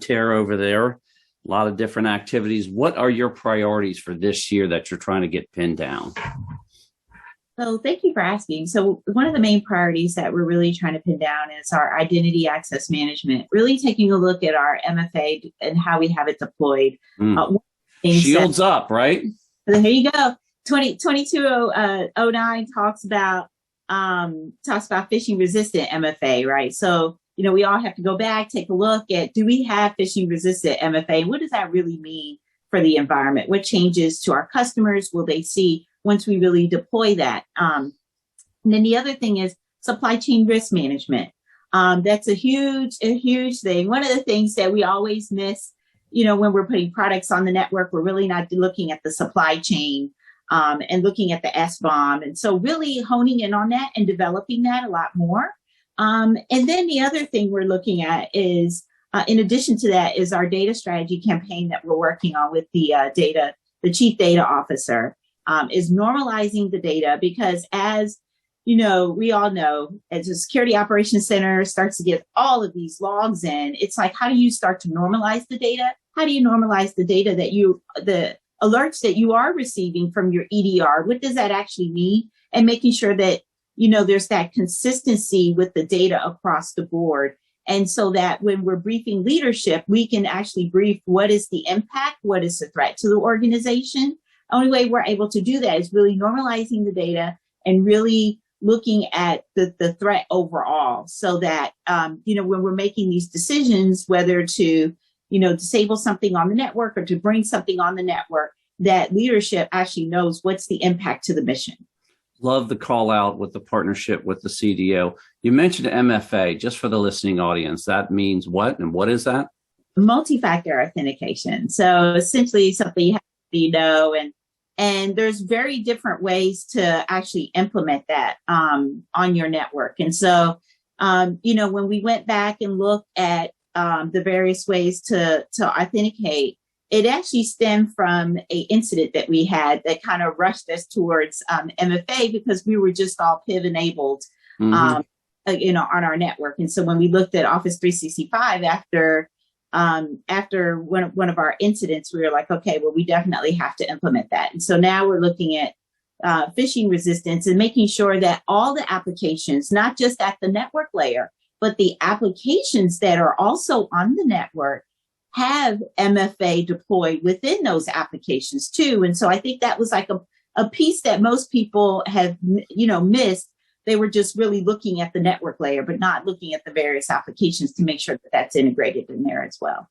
tear over there, a lot of different activities. What are your priorities for this year that you're trying to get pinned down? So thank you for asking. So one of the main priorities that we're really trying to pin down is our identity access management, really taking a look at our MFA and how we have it deployed. Shields up, right? So here you go. 2209 talks about phishing resistant MFA, right? So, we all have to go back, take a look at, do we have phishing resistant MFA? What does that really mean for the environment? What changes to our customers will they see once we really deploy that? And then the other thing is supply chain risk management. That's a huge thing. One of the things that we always miss, when we're putting products on the network, we're really not looking at the supply chain and looking at the SBOM. And so really honing in on that and developing that a lot more. And then the other thing we're looking at is, in addition to that, is our data strategy campaign that we're working on with the chief data officer, is normalizing the data, because as we all know, as the Security Operations Center starts to get all of these logs in, it's like, how do you start to normalize the data? How do you normalize the data the alerts that you are receiving from your EDR? What does that actually mean? And making sure that, there's that consistency with the data across the board. And so that when we're briefing leadership, we can actually brief what is the impact, what is the threat to the organization. The only way we're able to do that is really normalizing the data and really looking at the threat overall, so that, when we're making these decisions, whether to, disable something on the network or to bring something on the network, that leadership actually knows what's the impact to the mission. Love the call out with the partnership with the CDO. You mentioned MFA, just for the listening audience. That means what, and what is that? Multi-factor authentication. So essentially something you have to know, and there's very different ways to actually implement that on your network. And so, when we went back and looked at the various ways to authenticate, it actually stemmed from an incident that we had that kind of rushed us towards MFA, because we were just all PIV enabled, on our network. And so when we looked at Office 365 after one of our incidents, we were like, okay, well, we definitely have to implement that. And so now we're looking at phishing resistance and making sure that all the applications, not just at the network layer, but the applications that are also on the network, have MFA deployed within those applications too. And so I think that was like a piece that most people have, missed. They were just really looking at the network layer, but not looking at the various applications to make sure that that's integrated in there as well.